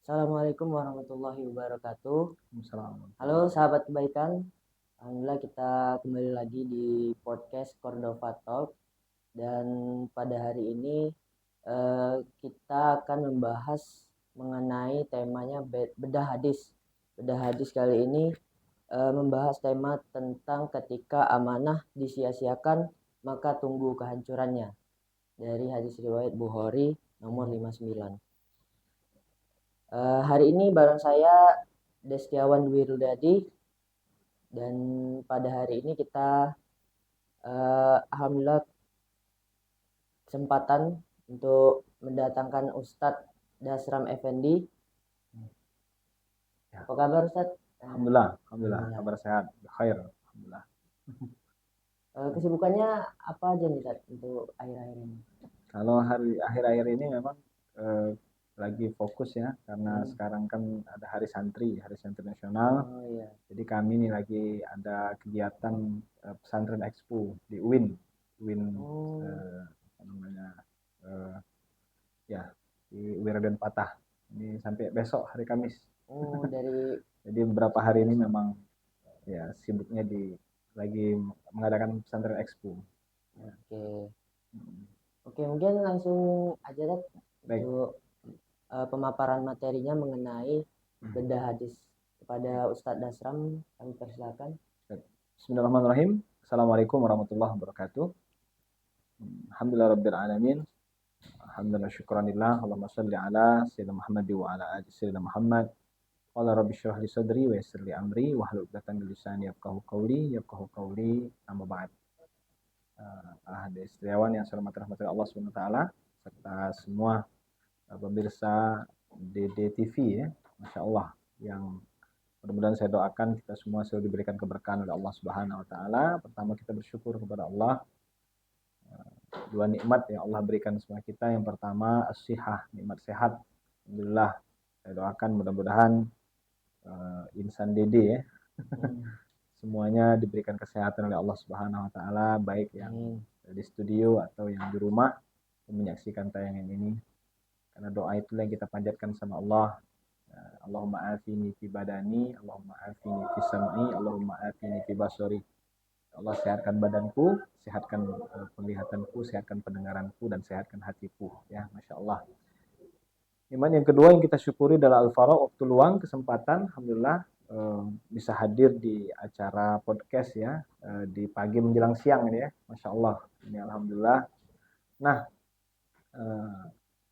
Assalamualaikum warahmatullahi wabarakatuh. Assalamualaikum. Halo sahabat kebaikan. Alhamdulillah kita kembali lagi di podcast Cordova Talk. Dan pada hari ini kita akan membahas mengenai temanya bedah hadis. Bedah hadis kali ini membahas tema tentang ketika amanah disia-siakan maka tunggu kehancurannya. Dari hadis riwayat Bukhari nomor 59. Hari ini bareng saya Destiawan Dwi Rudadi, dan pada hari ini kita alhamdulillah kesempatan untuk mendatangkan Ustadz Dasram Effendi. Ya. Apa kabar Ustadz? Alhamdulillah, kabar sehat, khair, alhamdulillah. Kesibukannya apa aja nih Ustadz untuk akhir-akhir ini? Kalau hari akhir-akhir ini memang lagi fokus ya, karena sekarang kan ada Hari Santri Nasional. Oh iya. Jadi kami nih lagi ada kegiatan pesantren expo di UIN ya di Wiraden Patah. Ini sampai besok hari Kamis. Oh dari. Jadi beberapa hari ini memang ya sibuknya lagi mengadakan pesantren expo. Oke. Oke, mungkin langsung aja deh untuk pemaparan materinya mengenai bedah hadis kepada Ustadz Dasram. Kami persilakan. Bismillahirrahmanirrahim. Assalamualaikum warahmatullahi wabarakatuh. Alhamdulillah rabbil alamin. Alhamdulillah syukranillah. Allahumma shalli ala sayyidina Muhammad wa ala ali sayyidina Muhammad. Qala rabbi shrah li sadri wa yassir li amri wahlul 'uqdatam min lisani yafqahu qawli amma ba'd. Destiawan yang saya hormati rahmat Allah Subhanahu wa taala serta semua pemirsa DDTV ya, Masya Allah, yang mudah-mudahan saya doakan kita semua selalu diberikan keberkahan oleh Allah Subhanahu wa taala. Pertama kita bersyukur kepada Allah, dua nikmat yang Allah berikan semua kita. Yang pertama as-sihah, nikmat sehat. Alhamdulillah, saya doakan mudah-mudahan insan Dede ya semuanya diberikan kesehatan oleh Allah Subhanahu wa taala, baik yang di studio atau yang di rumah menyaksikan tayangan ini. Karena doa itulah yang kita panjatkan sama Allah. Allahumma afini fi badani, Allahumma afini fi sam'i, Allahumma afini fi basari. Allah sehatkan badanku, sehatkan penglihatanku, sehatkan pendengaranku, dan sehatkan hatiku. Ya, Masya Allah. Iman yang kedua yang kita syukuri adalah al-faragh, waktu luang, kesempatan. Alhamdulillah bisa hadir di acara podcast ya, di pagi menjelang siang ini ya. Masya Allah. Ini alhamdulillah. Nah,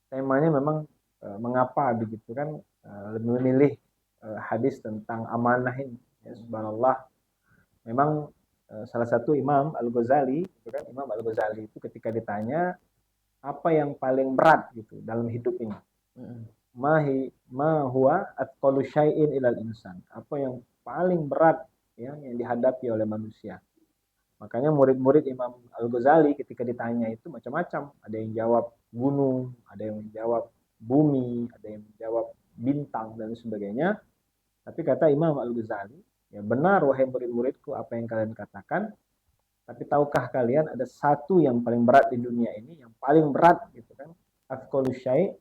temanya memang mengapa begitu kan lebih memilih hadis tentang amanah ini ya, subhanallah. Memang salah satu Imam Al-Ghazali itu kan, Imam Al-Ghazali itu ketika ditanya apa yang paling berat gitu dalam hidup ini, ma huwa atqalu syai'in ilal insan, apa yang paling berat ya yang dihadapi oleh manusia. Makanya murid-murid Imam Al-Ghazali ketika ditanya itu macam-macam. Ada yang jawab gunung, ada yang menjawab bumi, ada yang menjawab bintang dan sebagainya. Tapi kata Imam Al-Ghazali, ya benar wahai murid-muridku apa yang kalian katakan. Tapi tahukah kalian ada satu yang paling berat di dunia ini, yang paling berat gitu kan, afqalu syai',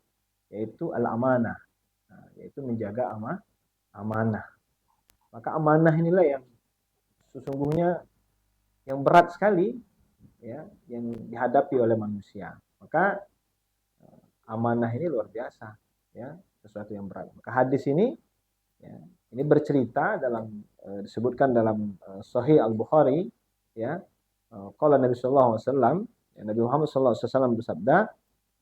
yaitu al-amanah. Nah, yaitu menjaga amanah. Maka amanah inilah yang sesungguhnya yang berat sekali ya, yang dihadapi oleh manusia. Maka amanah ini luar biasa ya, sesuatu yang berat. Maka hadis ini ya, ini bercerita dalam disebutkan dalam Sahih Al-Bukhari ya. Qala Nabi sallallahu alaihi wasallam, ya, Nabi Muhammad sallallahu alaihi wasallam bersabda,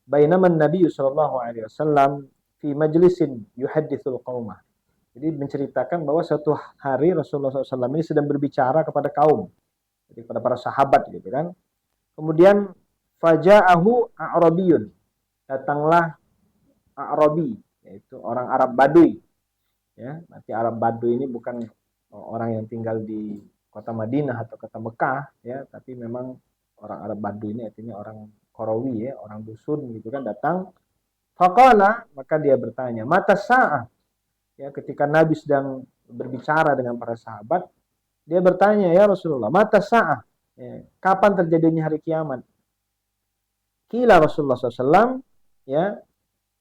"Bainaman Nabi sallallahu alaihi wasallam fi majlisin yuhadditsul qaumah." Jadi menceritakan bahwa suatu hari Rasulullah SAW ini sedang berbicara kepada kaum, jadi pada para sahabat gitu kan. Kemudian faja'ahu a'rabiyun, datanglah A'rabi, yaitu orang Arab Baduy. Ya, nanti Arab Baduy ini bukan orang yang tinggal di kota Madinah atau kota Mekah ya, tapi memang orang Arab Baduy ini artinya orang Qarawi ya, orang dusun gitu kan, datang. Faqala, maka dia bertanya, mata sa'ah. Ya, ketika Nabi sedang berbicara dengan para sahabat, dia bertanya, ya Rasulullah, mata sa'ah, ya, kapan terjadinya hari kiamat? Kila Rasulullah SAW, ya,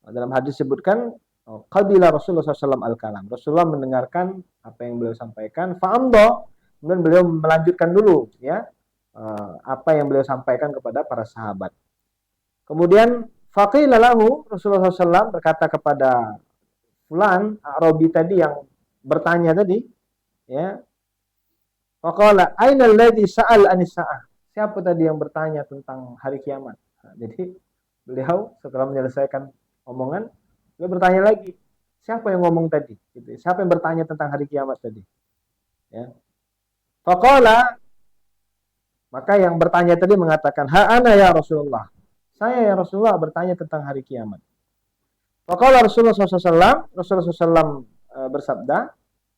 dalam hadis disebutkan, qabila Rasulullah SAW al-kalam. Rasulullah mendengarkan apa yang beliau sampaikan, fa'amdo, kemudian beliau melanjutkan dulu ya apa yang beliau sampaikan kepada para sahabat. Kemudian faqila lahu, Rasulullah SAW berkata kepada fulan Arabi tadi yang bertanya tadi, ya. Faqala aina alladhi sa'al anis sa'ah? Siapa tadi yang bertanya tentang hari kiamat? Nah, jadi beliau setelah menyelesaikan omongan, beliau bertanya lagi, siapa yang ngomong tadi? Gitu. Siapa yang bertanya tentang hari kiamat tadi? Ya. Faqala, maka yang bertanya tadi mengatakan, ha ana ya Rasulullah. Saya ya Rasulullah bertanya tentang hari kiamat. Faqala Rasulullah SAW bersabda,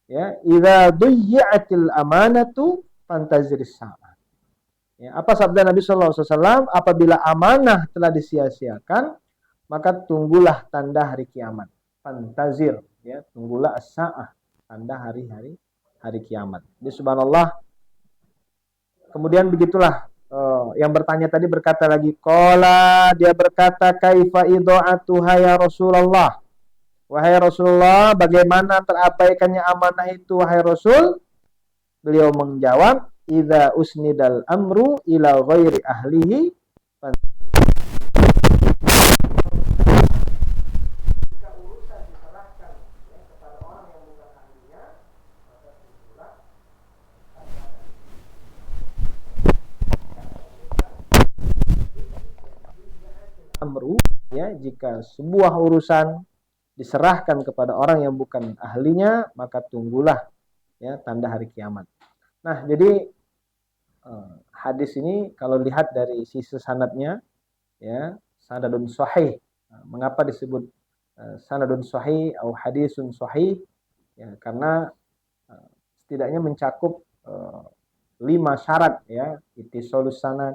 ya, idza duyyi'atil amanatu fantaziris sa'ah. Ya, apa sabda Nabi sallallahu alaihi wasallam? Apabila amanah telah disia-siakan, maka tunggulah tanda hari kiamat. Fantazir, ya, tunggulah as-sa'ah, tanda hari kiamat. Jadi subhanallah. Kemudian begitulah yang bertanya tadi berkata lagi, qala, dia berkata, kaifa idha'atuha ya Rasulullah? Wahai Rasulullah, bagaimana terabaikannya amanah itu wahai Rasul? Beliau menjawab, idza usnidal amru ila ghairi ahlihi. Jika urusan diserahkan kepada orang yang bukan ahlinya, maka tunggulah amru, ya, jika sebuah urusan diserahkan kepada orang yang bukan ahlinya, maka tunggulah ya tanda hari kiamat. Nah, jadi hadis ini kalau lihat dari sisi sanadnya, ya, sanadun sahih. Mengapa disebut sanadun sahih atau hadisun sahih? Ya, karena setidaknya mencakup 5 syarat, ya, ittisalus sanad,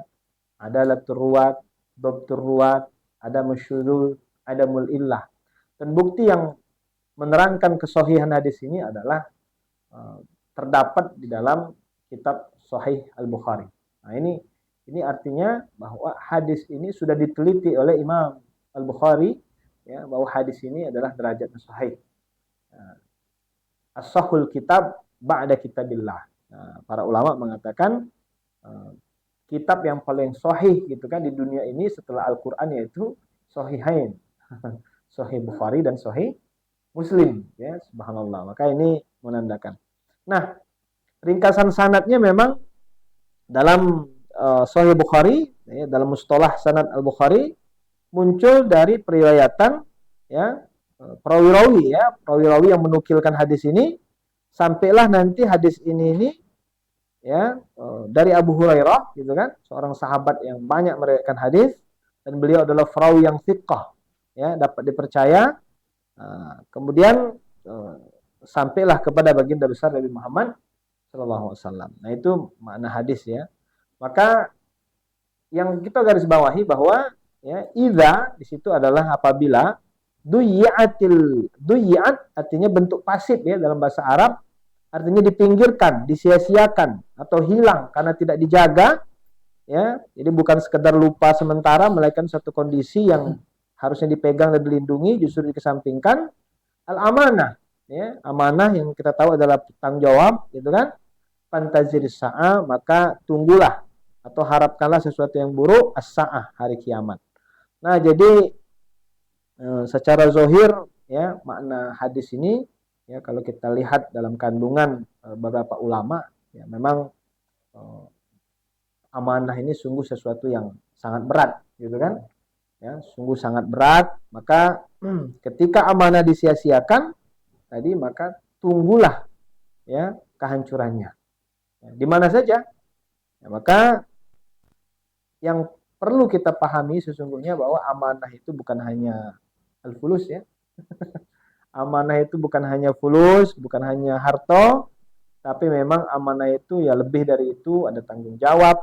adalatur ruwat, dhabtur ruwat, adamul syudzul, adamul illah. Dan bukti yang menerangkan kesahihan hadis ini adalah terdapat di dalam kitab Sahih Al-Bukhari. Nah, ini artinya bahwa hadis ini sudah diteliti oleh Imam Al-Bukhari, ya, bahwa hadis ini adalah derajat sahih. As-sahhul kitab ba'da kitabillah. Nah, para ulama mengatakan kitab yang paling sahih gitu kan di dunia ini setelah Al-Qur'an yaitu Sahihain. Sahih Bukhari dan Sahih Muslim, ya, subhanallah. Maka ini menandakan. Nah, ringkasan sanadnya memang dalam Sahih Bukhari, ya, dalam mustalah sanad Al-Bukhari muncul dari periwayatan, ya, perawi-rawi, ya, perawi-rawi yang menukilkan hadis ini, sampailah nanti hadis ini ya dari Abu Hurairah gitu kan, seorang sahabat yang banyak meriwayatkan hadis dan beliau adalah perawi yang thiqah, ya, dapat dipercaya. Kemudian sampailah kepada baginda besar Nabi Muhammad sallallahu alaihi wasallam. Nah, itu makna hadis, ya. Maka yang kita garis bawahi bahwa, ya, idza di situ adalah apabila, duyyi'at artinya bentuk pasif, ya, dalam bahasa Arab, artinya dipinggirkan, disia-siakan atau hilang karena tidak dijaga, ya. Jadi bukan sekedar lupa sementara, melainkan satu kondisi yang harusnya dipegang dan dilindungi justru dikesampingkan. Al-amanah, ya, amanah yang kita tahu adalah tanggung jawab, gitu kan. Fantazir sa'ah, maka tunggulah atau harapkanlah sesuatu yang buruk, as-sa'ah, hari kiamat. Nah, jadi secara zahir, ya, makna hadis ini, ya, kalau kita lihat dalam kandungan beberapa ulama, ya, memang amanah ini sungguh sesuatu yang sangat berat, gitu kan. Ya, sungguh sangat berat. Maka ketika amanah disia-siakan tadi, maka tunggulah, ya, kehancurannya. Ya, di mana saja. Ya, maka yang perlu kita pahami sesungguhnya bahwa amanah itu bukan hanya al-fulus, ya. Amanah itu bukan hanya fulus, bukan hanya harta, tapi memang amanah itu ya lebih dari itu, ada tanggung jawab,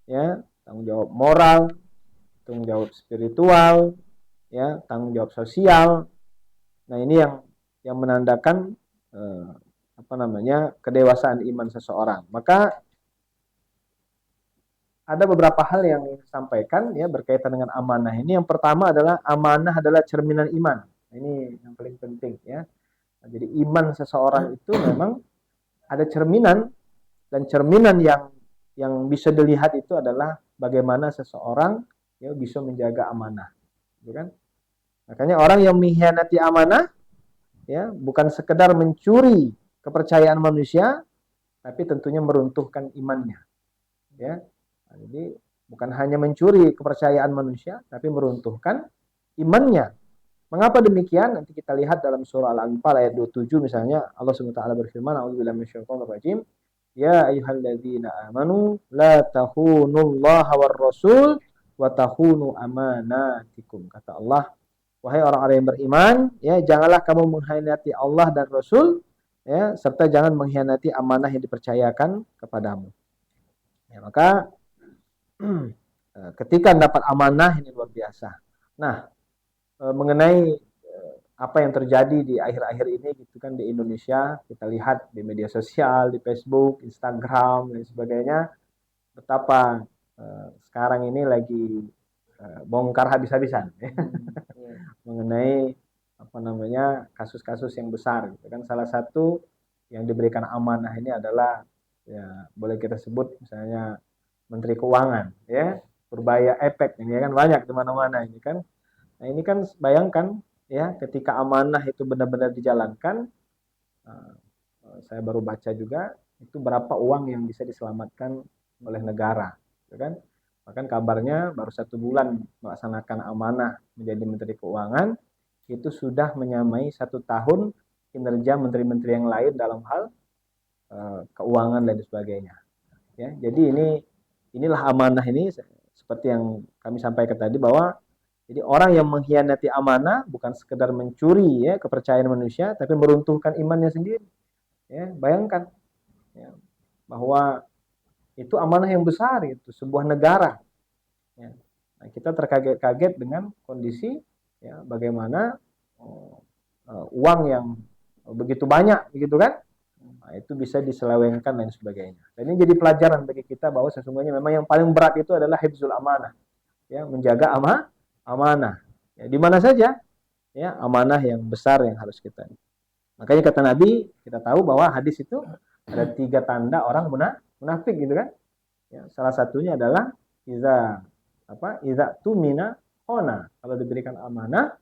ya, tanggung jawab moral, tanggung jawab spiritual, ya, tanggung jawab sosial. Nah, ini yang menandakan kedewasaan iman seseorang. Maka ada beberapa hal yang disampaikan, ya, berkaitan dengan amanah ini. Yang pertama adalah amanah adalah cerminan iman. Ini yang paling penting ya. Nah, jadi iman seseorang itu memang ada cerminan, dan cerminan yang bisa dilihat itu adalah bagaimana seseorang ya bisa menjaga amanah, gitu kan? Makanya orang yang mengkhianati amanah ya bukan sekedar mencuri kepercayaan manusia, tapi tentunya meruntuhkan imannya, ya. Nah, jadi bukan hanya mencuri kepercayaan manusia, tapi meruntuhkan imannya. Mengapa demikian? Nanti kita lihat dalam surah Al-Anfal ayat 27 misalnya, Allah SWT berfirman, A'udzubillahi minasyaitonirrajim, ya ayyuhalladzina amanu la takhunullaha war rasul wa takhunu amanatikum. Kata Allah, wahai orang-orang yang beriman, ya janganlah kamu mengkhianati Allah dan Rasul, ya serta jangan mengkhianati amanah yang dipercayakan kepadamu. Ya, maka ketika dapat amanah ini luar biasa. Nah, mengenai apa yang terjadi di akhir-akhir ini gitu kan di Indonesia, kita lihat di media sosial, di Facebook, Instagram dan sebagainya, betapa sekarang ini lagi bongkar habis-habisan mengenai apa namanya kasus-kasus yang besar gitu kan. Salah satu yang diberikan amanah ini adalah ya boleh kita sebut misalnya Menteri Keuangan ya, Purbaya Efek ini kan banyak di mana-mana ini kan. Nah, ini kan bayangkan ya ketika amanah itu benar-benar dijalankan, saya baru baca juga itu berapa uang yang bisa diselamatkan oleh negara, gitu kan? Bahkan kabarnya baru 1 bulan melaksanakan amanah menjadi Menteri Keuangan itu sudah menyamai 1 tahun kinerja menteri-menteri yang lain dalam hal keuangan dan sebagainya. Ya, jadi inilah amanah ini seperti yang kami sampaikan tadi bahwa jadi orang yang mengkhianati amanah bukan sekedar mencuri ya kepercayaan manusia, tapi meruntuhkan imannya sendiri. Ya, bayangkan ya, bahwa itu amanah yang besar, itu sebuah negara. Ya. Nah, kita terkaget-kaget dengan kondisi ya bagaimana uang yang begitu banyak, begitu kan? Nah, itu bisa diselewengkan dan sebagainya. Dan ini jadi pelajaran bagi kita bahwa sesungguhnya memang yang paling berat itu adalah hifzul amanah, ya menjaga amanah. Ya, di mana saja, ya amanah yang besar yang harus kita. Makanya kata Nabi, kita tahu bahwa hadis itu ada 3 tanda orang munafik gitu kan. Ya, salah satunya adalah iza tumina khona. Kalau diberikan amanah,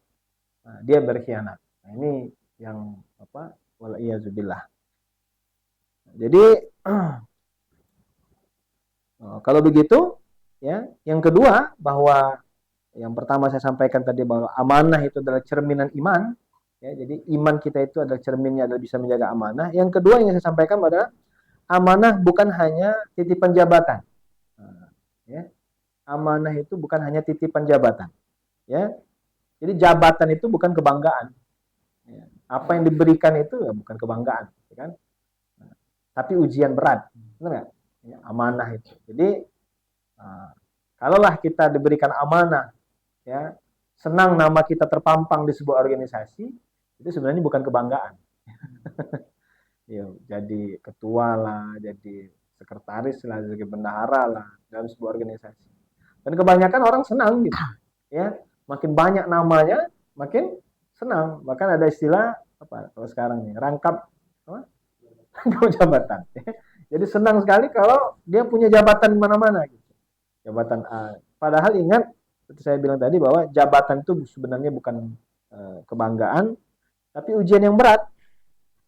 nah, dia berkhianat. Nah, ini yang wal iyazubillah. Jadi kalau begitu ya, yang kedua bahwa yang pertama saya sampaikan tadi bahwa amanah itu adalah cerminan iman. Ya, jadi iman kita itu adalah cerminnya adalah bisa menjaga amanah. Yang kedua yang saya sampaikan adalah amanah bukan hanya titipan jabatan. Nah, ya. Amanah itu bukan hanya titipan jabatan. Ya. Jadi jabatan itu bukan kebanggaan. Ya. Apa yang diberikan itu ya bukan kebanggaan, ya kan? Nah, tapi ujian berat, benar nggak? Ya, amanah itu. Jadi kalaulah kita diberikan amanah, ya senang nama kita terpampang di sebuah organisasi, itu sebenarnya bukan kebanggaan. Ya, jadi ketua lah, jadi sekretaris lah, jadi bendahara lah dalam sebuah organisasi. Dan kebanyakan orang senang gitu, ya makin banyak namanya, makin senang. Bahkan ada istilah apa kalau sekarang nih rangkap jabatan. Jadi senang sekali kalau dia punya jabatan di mana-mana gitu. Jabatan A. Padahal ingat seperti saya bilang tadi bahwa jabatan itu sebenarnya bukan kebanggaan, tapi ujian yang berat.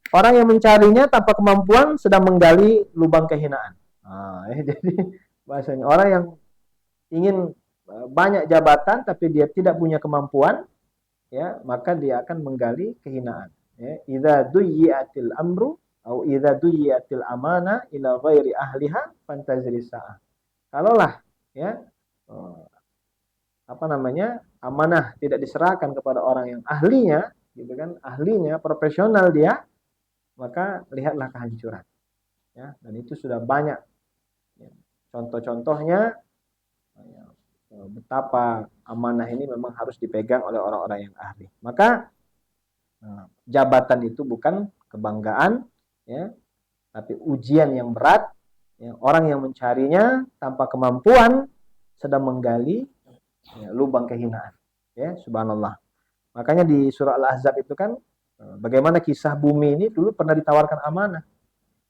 Orang yang mencarinya tanpa kemampuan sedang menggali lubang kehinaan. Jadi bahasanya orang yang ingin banyak jabatan tapi dia tidak punya kemampuan, ya maka dia akan menggali kehinaan. Ya, idza duyyatil amru atau idza duyyatil amana ila ghairi ahliha fantaziri sa'ah. Kalaulah ya amanah tidak diserahkan kepada orang yang ahlinya, gitu kan, ahlinya profesional dia, maka lihatlah kehancuran. Ya, dan itu sudah banyak ya, contoh-contohnya ya, betapa amanah ini memang harus dipegang oleh orang-orang yang ahli. Maka jabatan itu bukan kebanggaan, ya, tapi ujian yang berat. Ya, orang yang mencarinya tanpa kemampuan sedang menggali ya, lubang kehinaan. Ya, subhanallah. Makanya di surah Al-Ahzab itu kan bagaimana kisah bumi ini dulu pernah ditawarkan amanah.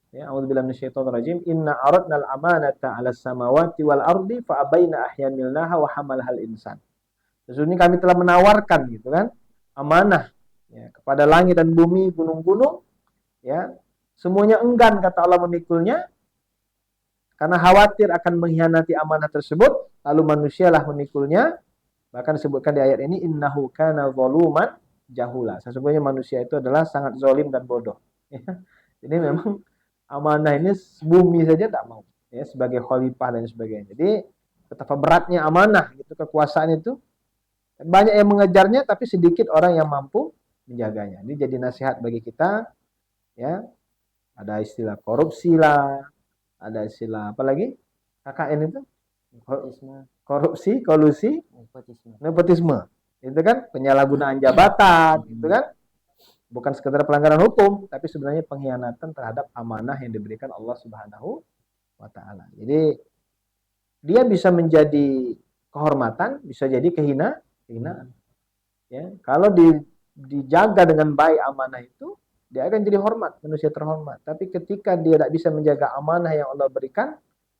Ya, a'udzubillahi minasyaitonir rajim. Inna aradnal amanata 'alas samawati wal ardi fa abaina ahyamilnaha wa hamalahal insan. Sesungguhnya kami telah menawarkan gitu kan amanah ya, kepada langit dan bumi, gunung-gunung ya. Semuanya enggan kata Allah memikulnya karena khawatir akan mengkhianati amanah tersebut, lalu manusialah memikulnya. Bahkan disebutkan di ayat ini innahu kana zaluman jahula. Sesungguhnya manusia itu adalah sangat zalim dan bodoh. Ya. Jadi memang amanah ini bumi saja tidak mau ya sebagai khalifah dan sebagainya. Jadi betapa beratnya amanah gitu kekuasaan itu. Banyak yang mengejarnya tapi sedikit orang yang mampu menjaganya. Ini jadi nasihat bagi kita ya. Ada istilah korupsi lah, ada istilah apa lagi? KKN itu korupsi, kolusi, nepotisme. Itu kan penyalahgunaan jabatan, itu kan bukan sekedar pelanggaran hukum, tapi sebenarnya pengkhianatan terhadap amanah yang diberikan Allah Subhanahu wa taala. Jadi dia bisa menjadi kehormatan, bisa jadi kehinaan. Ya, kalau dijaga dengan baik amanah itu, dia akan jadi hormat, manusia terhormat. Tapi ketika dia tidak bisa menjaga amanah yang Allah berikan,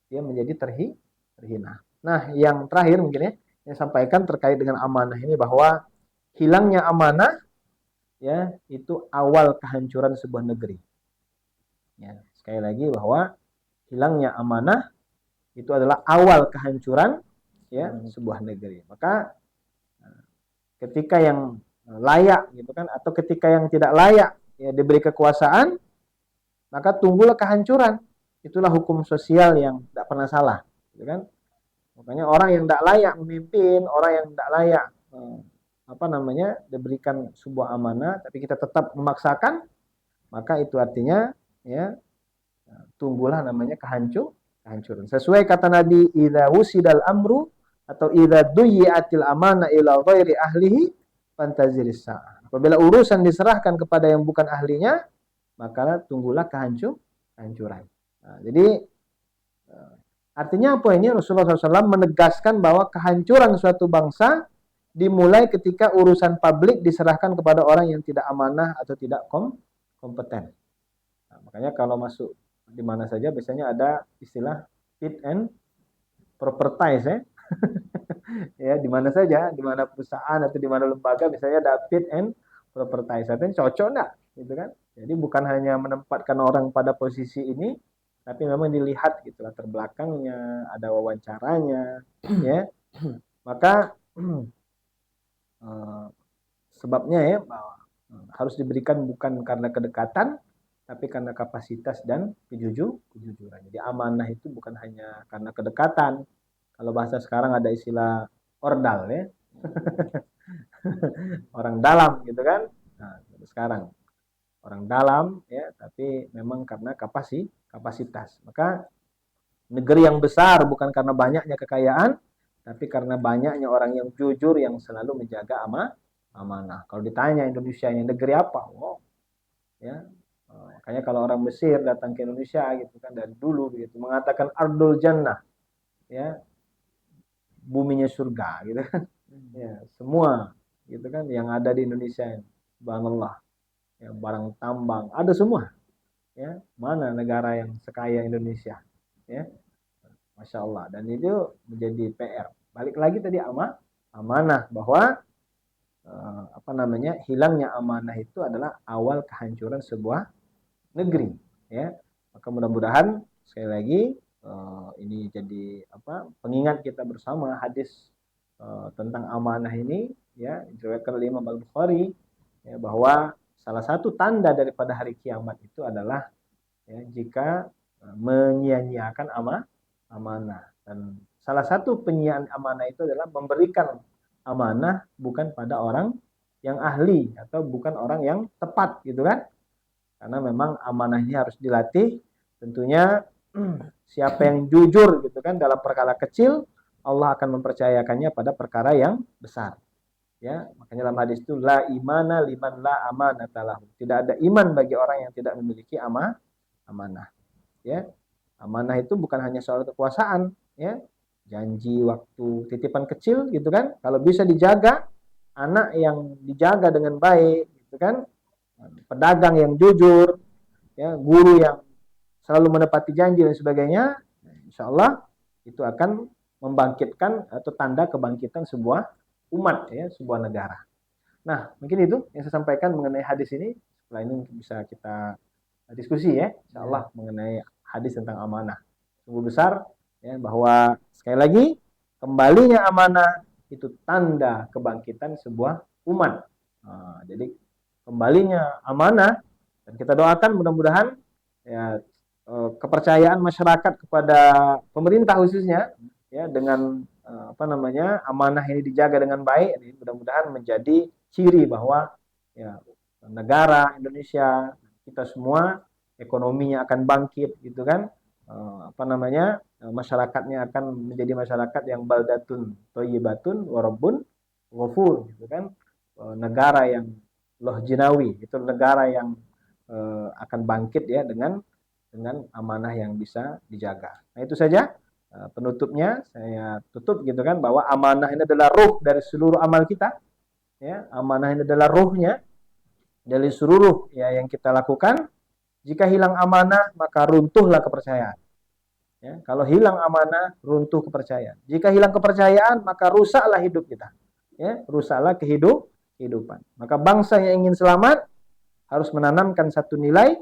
dia menjadi terhina. Nah, yang terakhir mungkin ya, yang sampaikan terkait dengan amanah ini bahwa hilangnya amanah ya itu awal kehancuran sebuah negeri. Ya, sekali lagi bahwa hilangnya amanah itu adalah awal kehancuran ya sebuah negeri. Maka ketika yang layak gitu kan atau ketika yang tidak layak ya diberi kekuasaan maka tunggulah kehancuran. Itulah hukum sosial yang tidak pernah salah gitu kan. Makanya orang yang tidak layak memimpin, orang yang tidak layak diberikan sebuah amanah tapi kita tetap memaksakan, maka itu artinya ya tunggulah namanya kehancuran. Sesuai kata Nabi, idza wusidal amru atau idza duyiatil amanah ila ghairi ahlihi fantaziris sa'ah. Apabila urusan diserahkan kepada yang bukan ahlinya, maka tunggulah kehancuran. Nah, jadi artinya apa ini? Rasulullah SAW menegaskan bahwa kehancuran suatu bangsa dimulai ketika urusan publik diserahkan kepada orang yang tidak amanah atau tidak kompeten. Nah, makanya kalau masuk di mana saja biasanya ada istilah fit and propertize ya. Ya, di mana saja, di mana perusahaan atau di mana lembaga biasanya ada fit and propertize. Artinya cocok enggak gitu kan? Jadi bukan hanya menempatkan orang pada posisi ini, tapi memang dilihat gitu latar belakangnya, ada wawancaranya, ya. Maka sebabnya ya harus diberikan bukan karena kedekatan, tapi karena kapasitas dan kejujuran. Jadi amanah itu bukan hanya karena kedekatan. Kalau bahasa sekarang ada istilah ordal ya. Orang dalam gitu kan. Nah, sekarang orang dalam ya, tapi memang karena kapasitas. Maka negeri yang besar bukan karena banyaknya kekayaan, tapi karena banyaknya orang yang jujur yang selalu menjaga amanah. Kalau ditanya Indonesia ini negeri apa? Oh, ya. Makanya kalau orang Mesir datang ke Indonesia gitu kan dari dulu begitu mengatakan Ardul Jannah, ya, buminya surga gitu kan. Ya, semua gitu kan yang ada di Indonesia ini. Subhanallah. Ya, barang tambang ada semua. Ya, mana negara yang sekaya Indonesia? Ya. Masya Allah. Dan itu menjadi PR. Balik lagi tadi amanah bahwa hilangnya amanah itu adalah awal kehancuran sebuah negeri. Ya, maka mudah-mudahan sekali lagi ini jadi pengingat kita bersama hadis tentang amanah ini ya diriwayatkan oleh Imam Al-Bukhari ya, bahwa salah satu tanda daripada hari kiamat itu adalah ya, jika menyia-nyiakan amanah. Dan salah satu penyiaan amanah itu adalah memberikan amanah bukan pada orang yang ahli atau bukan orang yang tepat gitu kan. Karena memang amanah ini harus dilatih. Tentunya siapa yang jujur gitu kan dalam perkara kecil, Allah akan mempercayakannya pada perkara yang besar. Ya, makanya dalam hadis itu la imana liman la amanata lahu. Tidak ada iman bagi orang yang tidak memiliki amanah. Ya. Amanah itu bukan hanya soal kekuasaan, ya. Janji, waktu, titipan kecil gitu kan. Kalau bisa dijaga, anak yang dijaga dengan baik, gitu kan, pedagang yang jujur, ya, guru yang selalu menepati janji dan sebagainya, insya Allah itu akan membangkitkan atau tanda kebangkitan sebuah umat, ya, sebuah negara. Nah, mungkin itu yang saya sampaikan mengenai hadis ini. Setelah ini bisa kita diskusi, ya, insya Allah, mengenai hadis tentang amanah. Sungguh besar, ya, bahwa sekali lagi kembalinya amanah itu tanda kebangkitan sebuah umat. Nah, jadi kembalinya amanah, dan kita doakan mudah-mudahan, ya, kepercayaan masyarakat kepada pemerintah khususnya, ya, dengan apa namanya, amanah ini dijaga dengan baik, mudah-mudahan menjadi ciri bahwa, ya, negara Indonesia kita semua ekonominya akan bangkit, gitu kan. Apa namanya, masyarakatnya akan menjadi masyarakat yang baldatun thayyibatun wa rabbun ghafur, gitu kan. Negara yang loh jinawi, itu negara yang akan bangkit, ya, dengan amanah yang bisa dijaga. Nah, itu saja penutupnya, saya tutup, gitu kan, bahwa amanah ini adalah ruh dari seluruh amal kita, ya. Amanah ini adalah ruhnya dari seluruh, ya, yang kita lakukan. Jika hilang amanah, maka runtuhlah kepercayaan. Ya, kalau hilang amanah, runtuh kepercayaan. Jika hilang kepercayaan, maka rusaklah hidup kita. Ya, rusaklah kehidupan. Maka bangsa yang ingin selamat harus menanamkan satu nilai,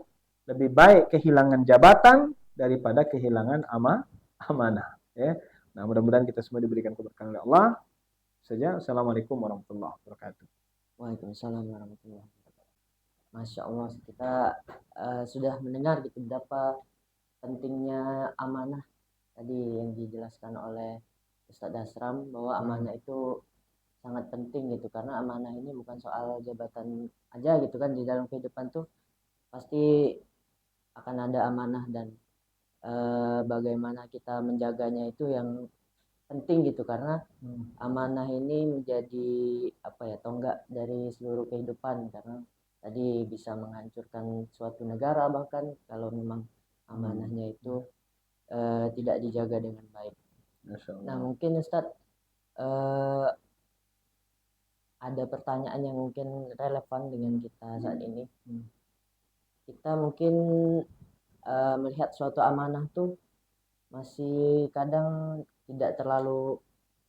lebih baik kehilangan jabatan daripada kehilangan amanah. Ya. Nah, mudah-mudahan kita semua diberikan keberkahan oleh Allah. Saja. Assalamualaikum warahmatullahi wabarakatuh. Waalaikumsalam warahmatullahi wabarakatuh. Masya Allah, kita sudah mendengar gitu betapa pentingnya amanah tadi yang dijelaskan oleh Ustadz Dasram, bahwa amanah itu sangat penting gitu, karena amanah ini bukan soal jabatan aja gitu kan. Di dalam kehidupan tuh pasti akan ada amanah, dan bagaimana kita menjaganya itu yang penting gitu, karena amanah ini menjadi apa ya, tonggak dari seluruh kehidupan, karena tadi bisa menghancurkan suatu negara bahkan kalau memang amanahnya itu tidak dijaga dengan baik. Nah, mungkin Ustadz ada pertanyaan yang mungkin relevan dengan kita saat ini. Kita mungkin melihat suatu amanah tuh masih kadang tidak terlalu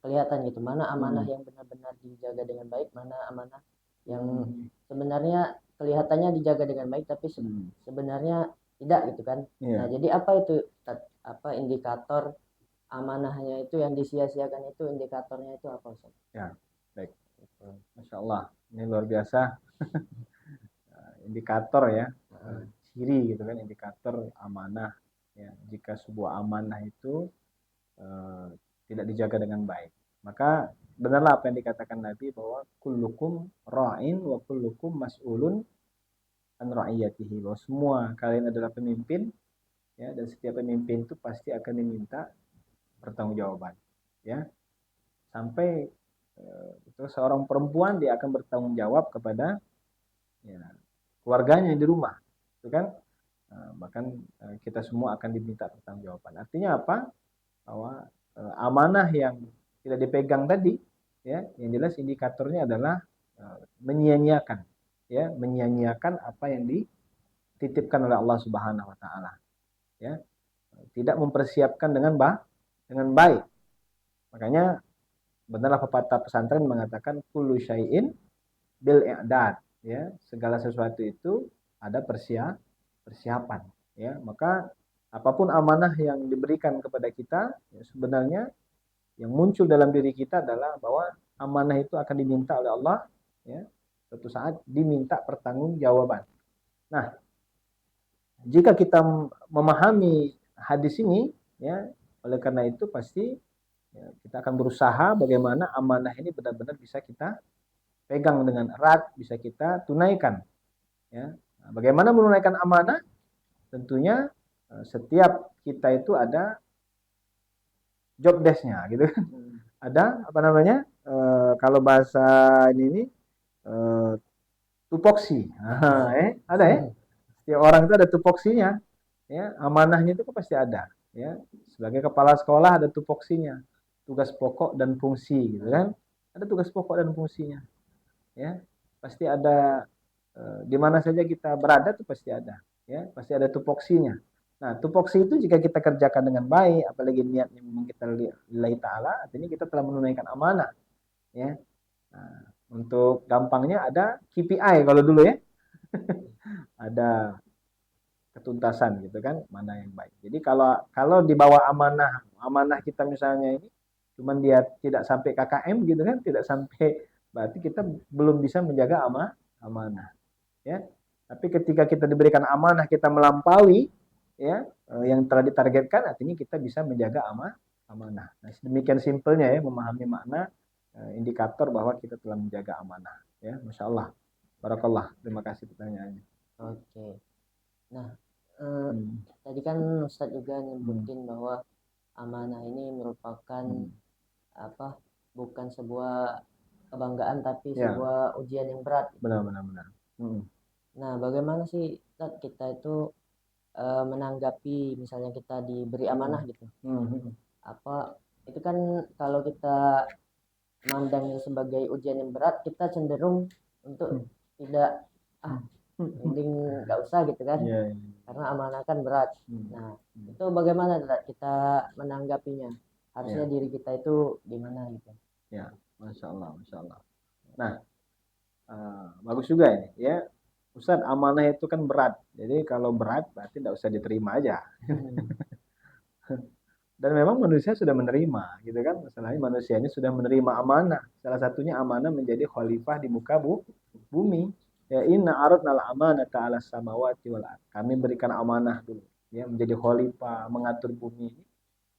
kelihatan gitu, mana amanah yang benar-benar dijaga dengan baik, mana amanah yang sebenarnya kelihatannya dijaga dengan baik tapi sebenarnya tidak gitu kan. Nah, jadi apa itu, apa indikator amanahnya itu yang disia-siakan, itu indikatornya itu apa, Ustaz? Ya, baik. Masya Allah, ini luar biasa. Indikator, ya, ciri gitu kan, indikator amanah, ya. Jika sebuah amanah itu tidak dijaga dengan baik, maka benarlah apa yang dikatakan Nabi bahwa kullukum ra'in wa kullukum mas'ulun an ra'iyatihi, bahwa semua kalian adalah pemimpin, ya, dan setiap pemimpin itu pasti akan diminta pertanggungjawaban, ya. Sampai itu seorang perempuan dia akan bertanggung jawab kepada, ya, keluarganya di rumah, itu kan. Bahkan kita semua akan diminta pertanggungjawaban. Artinya apa? Bahwa amanah yang tidak dipegang tadi, ya, yang jelas indikatornya adalah menyia-nyiakan, ya, menyia-nyiakan apa yang dititipkan oleh Allah Subhanahu wa taala, ya. Tidak mempersiapkan dengan baik. Makanya benarlah pepatah pesantren mengatakan kullu syai'in bil i'dad, ya, segala sesuatu itu ada persiapan, ya. Maka apapun amanah yang diberikan kepada kita, ya, sebenarnya yang muncul dalam diri kita adalah bahwa amanah itu akan diminta oleh Allah, ya, suatu saat diminta pertanggungjawaban. Nah, jika kita memahami hadis ini, ya, oleh karena itu pasti, ya, kita akan berusaha bagaimana amanah ini benar-benar bisa kita pegang dengan erat, bisa kita tunaikan, ya. Nah, bagaimana menunaikan amanah? Tentunya setiap kita itu ada job desk-nya, gitu kan. Ada apa namanya? Kalau bahasa ini tupoksi. Ada, ya. Setiap orang itu ada tupoksinya, ya. Amanahnya itu pasti ada, ya. Sebagai kepala sekolah ada tupoksinya, tugas pokok dan fungsi, gitu kan. Ada tugas pokok dan fungsinya. ya pasti ada, di mana saja kita berada tuh pasti ada, ya pasti ada tupoksinya. Nah, tupoksi itu jika kita kerjakan dengan baik, apalagi niatnya memang kita lillahi ta'ala, artinya kita telah menunaikan amanah, ya. Nah, untuk gampangnya ada KPI kalau dulu ya, ada ketuntasan gitu kan, mana yang baik. Jadi kalau kalau di bawah amanah, amanah kita misalnya ini cuman dia tidak sampai KKM gitu kan, tidak sampai, berarti kita belum bisa menjaga amanah, ya. Tapi ketika kita diberikan amanah, kita melampaui, ya, yang telah ditargetkan, artinya kita bisa menjaga amanah. Nah, demikian simpelnya ya memahami makna, indikator bahwa kita telah menjaga amanah, ya. Masya Allah, barakallah, terima kasih pertanyaannya. Oke. Nah, eh, Hmm. tadi kan Ustadz juga Hmm. nyebutin bahwa amanah ini merupakan Hmm. apa? Bukan sebuah kebanggaan tapi Ya, sebuah ujian yang berat. benar benar benar. Hmm. Nah, bagaimana sih Ustadz, kita itu menanggapi misalnya kita diberi amanah Hmm. gitu? Hmm. Apa itu kan kalau kita memandangnya sebagai ujian yang berat, kita cenderung untuk Hmm. tidak, ah, Hmm. mending nggak usah gitu kan, Ya, ya. karena amanah kan berat. Hmm. Nah, Hmm. itu bagaimana kita menanggapinya? Harusnya Ya, diri kita itu gimana gitu? ya, masya Allah, masya Allah. Nah, bagus juga ini, ya. Ustadz, amanah itu kan berat. Jadi kalau berat berarti tidak usah diterima aja. Dan memang manusia sudah menerima, gitu kan? Masalahnya manusia ini sudah menerima amanah. Salah satunya amanah menjadi khalifah di muka bumi. Ya inna aradnal amanata 'alas samawati wal ard. Kami berikan amanah dulu, ya menjadi khalifah mengatur bumi ini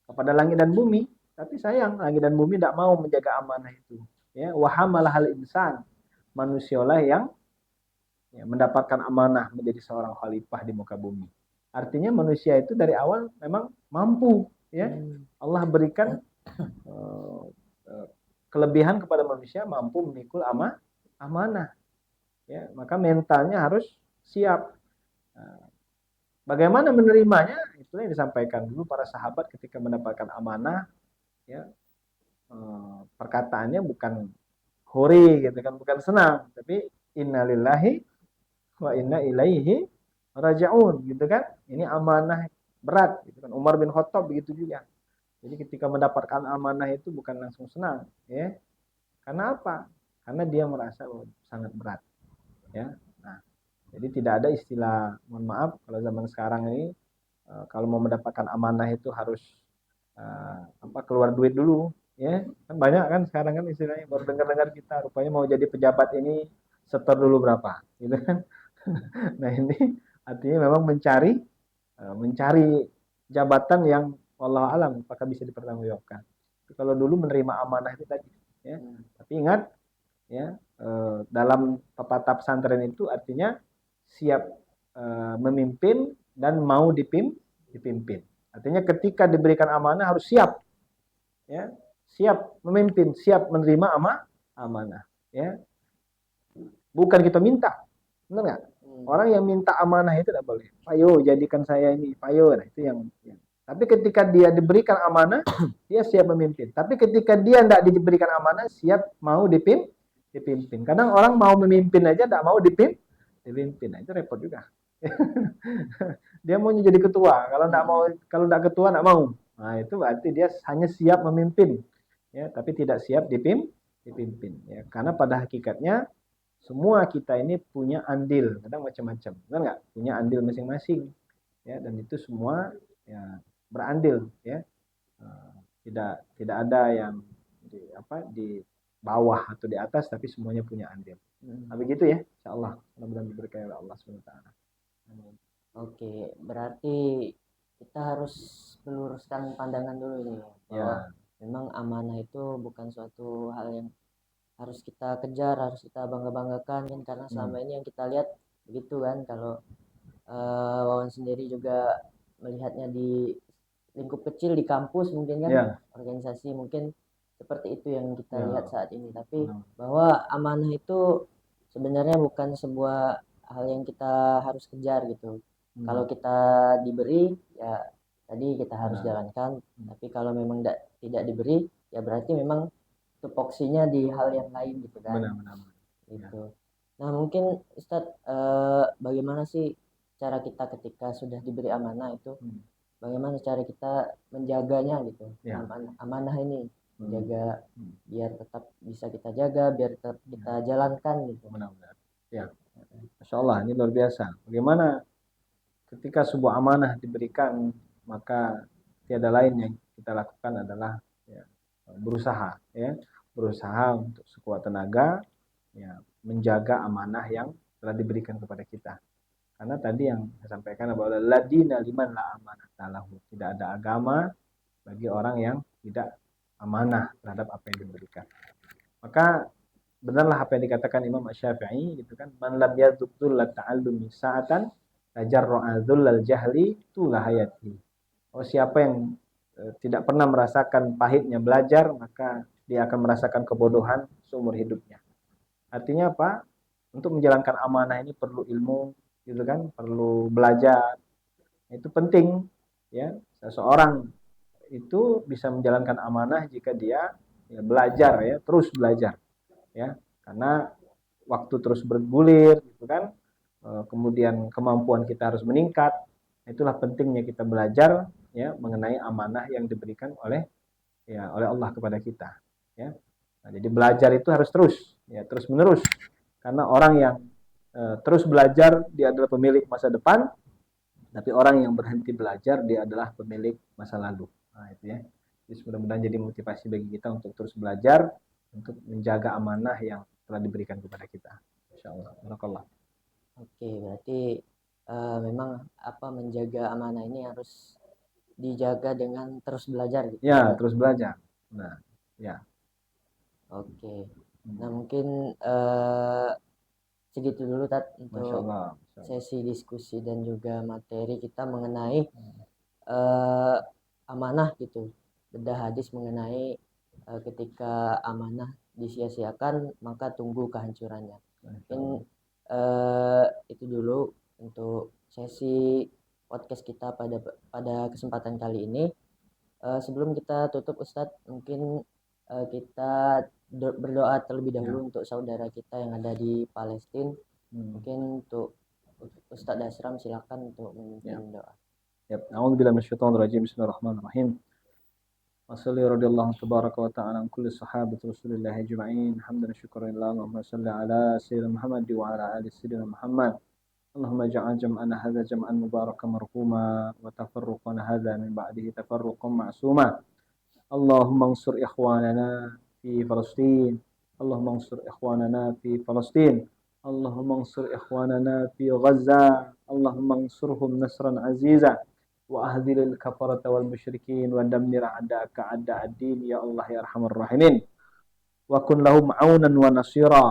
kepada langit dan bumi. Tapi sayang langit dan bumi tidak mau menjaga amanah itu. Ya, wa hamalahal insan. Manusialah yang, ya, mendapatkan amanah menjadi seorang khalifah di muka bumi. Artinya manusia itu dari awal memang mampu, ya. Allah berikan uh, uh, kelebihan kepada manusia mampu memikul amanah, ya. Maka mentalnya harus siap. Nah, bagaimana menerimanya? Itulah yang disampaikan dulu para sahabat ketika mendapatkan amanah, ya. Perkataannya bukan hore gitu kan, bukan senang, tapi innalillahi wa inna ilaihi rajaun gitu kan. Ini amanah berat gitu kan. Umar bin Khattab begitu juga. Jadi ketika mendapatkan amanah itu bukan langsung senang, ya. Karena apa? Karena dia merasa sangat berat, ya. Nah, jadi tidak ada istilah, mohon maaf kalau zaman sekarang ini, kalau mau mendapatkan amanah itu harus, keluar duit dulu, ya. Kan banyak kan sekarang kan istilahnya, baru dengar-dengar kita rupanya mau jadi pejabat ini setor dulu berapa, gitu kan. Nah, ini artinya memang mencari jabatan yang wallahu alam apakah bisa dipertanggungjawabkan. Kalau dulu menerima amanah itu tadi, ya. Tapi ingat, ya, dalam pepatah pesantren itu artinya siap memimpin dan mau dipimpin. Artinya ketika diberikan amanah harus siap, ya, siap memimpin, siap menerima amanah, ya. Bukan kita minta, benar nggak? Orang yang minta amanah itu tidak boleh. Ayo jadikan saya ini, ayo. Nah, itu yang. Tapi ketika dia diberikan amanah, dia siap memimpin. Tapi ketika dia tidak diberikan amanah, siap mau dipimpin. Kadang orang mau memimpin aja tidak mau dipimpin. Nah, itu repot juga. Dia mau jadi ketua. Kalau tidak ketua tidak mau. Nah, itu berarti dia hanya siap memimpin, ya, tapi tidak siap dipimpin. Ya, karena pada hakikatnya semua kita ini punya andil, kadang macam-macam, kan nggak? Punya andil masing-masing, ya, dan itu semua, ya, berandil, ya. Tidak ada yang di bawah atau di atas, tapi semuanya punya andil. Nah, begitu ya, insya Allah. Mudah-mudahan diberkahi oleh Allah SWT. Oke, berarti kita harus meluruskan pandangan dulu nih bahwa Ya, memang amanah itu bukan suatu hal yang harus kita kejar, harus kita bangga-banggakan kan, karena selama hmm. ini yang kita lihat begitu kan. Kalau Wawan sendiri juga melihatnya di lingkup kecil di kampus mungkin kan, Ya, organisasi mungkin seperti itu yang kita lihat ya, saat ini. Tapi benar. bahwa amanah itu sebenarnya bukan sebuah hal yang kita harus kejar gitu. Kalau Hmm. kita diberi, ya tadi kita harus Ya, jalankan. hmm. Tapi kalau memang tidak diberi, ya berarti memang tupoksinya di hal yang lain gitu kan. Benar, benar. Gitu. Nah mungkin Ustadz, bagaimana sih cara kita ketika sudah diberi amanah itu, bagaimana cara kita menjaganya gitu, Ya. amanah ini, jaga Hmm. biar tetap bisa kita jaga, biar tetap kita jalankan gitu. Benar-benar. Ya, Masya Allah, ini luar biasa. Bagaimana ketika sebuah amanah diberikan, maka tiada lain yang kita lakukan adalah ya, berusaha, ya, berusaha untuk sekuat tenaga, ya, menjaga amanah yang telah diberikan kepada kita. Karena tadi yang saya sampaikan bahwa ladina liman la amanah talahu, tidak ada agama bagi orang yang tidak amanah terhadap apa yang diberikan. Maka benarlah apa yang dikatakan Imam Asy-Syafi'i gitu kan, man lam yadzuqul ta'allumi sa'atan tajarra'a dzullal jahli tulah hayati. Oh, siapa yang tidak pernah merasakan pahitnya belajar, maka dia akan merasakan kebodohan seumur hidupnya. Artinya apa? Untuk menjalankan amanah ini perlu ilmu, gitu kan? Perlu belajar. Itu penting, ya. Seseorang itu bisa menjalankan amanah jika dia ya, belajar, ya, terus belajar, ya. Karena waktu terus bergulir, gitu kan? Kemudian kemampuan kita harus meningkat. Itulah pentingnya kita belajar, ya, mengenai amanah yang diberikan oleh Allah kepada kita, ya. Nah, jadi belajar itu harus terus, ya, terus menerus. Karena orang yang terus belajar dia adalah pemilik masa depan, tapi orang yang berhenti belajar dia adalah pemilik masa lalu. Nah, itu ya. Jadi mudah-mudahan jadi motivasi bagi kita untuk terus belajar, untuk menjaga amanah yang telah diberikan kepada kita. Insyaallah. Barakallah. Oke, berarti memang apa menjaga amanah ini harus dijaga dengan terus belajar gitu Ya, ya. terus belajar. Nah, ya. Oke. Nah mungkin eh, segitu dulu Tat Masya untuk Allah. Masya Allah. sesi diskusi dan juga materi kita mengenai eh, amanah gitu. Bedah hadis mengenai ketika amanah disia-siakan maka tunggu kehancurannya. Mungkin itu dulu untuk sesi podcast kita pada kesempatan kali ini. Sebelum kita tutup Ustadz, mungkin kita berdoa terlebih dahulu Ya. untuk saudara kita yang ada di Palestina. Mungkin untuk Ustadz Dasram silakan untuk memimpin doa. Yap. A'udzubillahi minasyaitonir rajim. Bismillahirrahmanirrahim. Wasalli radhiyallahu tabaraka wa ta'ala an kulli sahabati Rasulillah ajma'in. Hamdan syukran lillah. Allahumma salli ala sayyidina Muhammad wa ala ali sayyidina Muhammad. Allahumma ja'al jam'ana hadza jam'an mubarakan marhuma wa tafarruqana hadza min ba'dihi tafarruqan ma'suma. Allahumma ansur ikhwanana fi Palestin. Allahumma ansur ikhwanana fi Palestin. Allahumma ansur ikhwanana fi Gaza. Allahumma ansurhum nasran aziza. وأهذل الكفرة والمشركين ودمر أعداءك أعداء الدين يا الله يا أرحم الراحمين وكن لهم عونا ونصيرا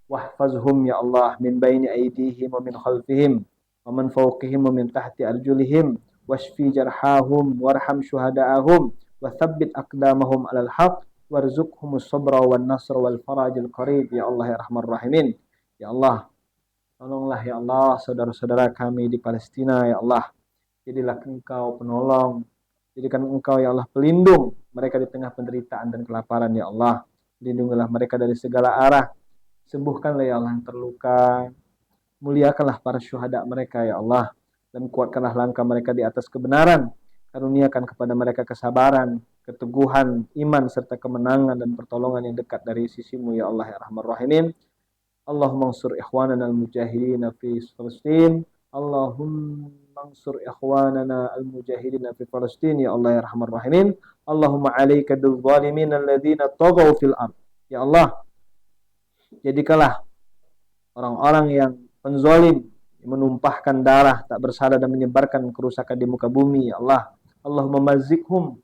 واحفظهم يا الله من بين أيديهم ومن خلفهم ومن فوقهم ومن تحت أرجلهم واشفي جرحاهم وارحم شهداءهم وثبت أقدامهم على الحق وارزقهم الصبر والنصر والفرج القريب يا الله يا أرحم الراحمين يا الله tolonglah ya Allah saudara-saudara kami di Palestina ya Allah. Jadilah engkau penolong. Jadikan engkau ya Allah pelindung mereka di tengah penderitaan dan kelaparan ya Allah. Lindungilah mereka dari segala arah. Sembuhkanlah ya Allah yang terluka. Muliakanlah para syuhada mereka ya Allah. Dan kuatkanlah langkah mereka di atas kebenaran. Karuniakan kepada mereka kesabaran, keteguhan, iman, serta kemenangan dan pertolongan yang dekat dari sisimu ya Allah ya Rahman Rahimin. Allahumma ansur ikhwanana al-mujahidin fi Palestin. Allahumma ansur ikhwanana al-mujahidin fi Palestin ya Allah ya Rahman Rahimin. Allahumma alaika bil zalimin alladzina taghaw fil ard. Ya Allah, jadikanlah orang-orang yang penzalim menumpahkan darah tak bersalah dan menyebarkan kerusakan di muka bumi ya Allah. Allahumma mazikhum,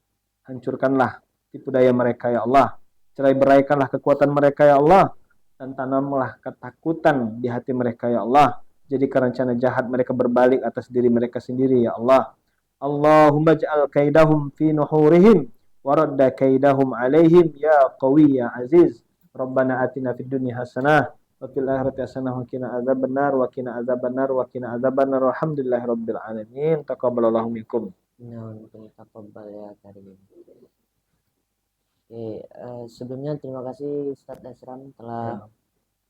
hancurkanlah tipu daya mereka ya Allah. Cerai beraikanlah kekuatan mereka ya Allah. Dan tanamlah ketakutan di hati mereka ya Allah. Jadikan rencana jahat mereka berbalik atas diri mereka sendiri ya Allah. Allahumma ja'al kaidahum fi nuhurihim wa radda kaidahum alaihim ya qawi ya aziz. Rabbana atina fid dunya hasanah wa fil akhirati hasanah wa qina adzabannar wa qina adzabannar wa qina adzabannar walhamdulillahi rabbil alamin. Taqabbalallahu minkum. Nah, taqabbal ya karim. Oke, sebelumnya terima kasih Ustadz Dasram telah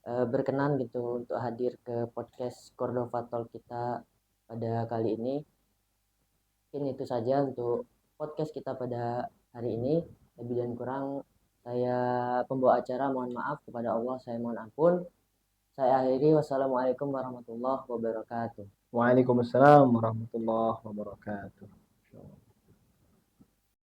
berkenan gitu untuk hadir ke podcast Cordova Talk kita pada kali ini. Mungkin itu saja untuk podcast kita pada hari ini. Lebih dan kurang saya pembawa acara mohon maaf, kepada Allah saya mohon ampun. Saya akhiri, wassalamualaikum warahmatullahi wabarakatuh. Waalaikumsalam warahmatullahi wabarakatuh.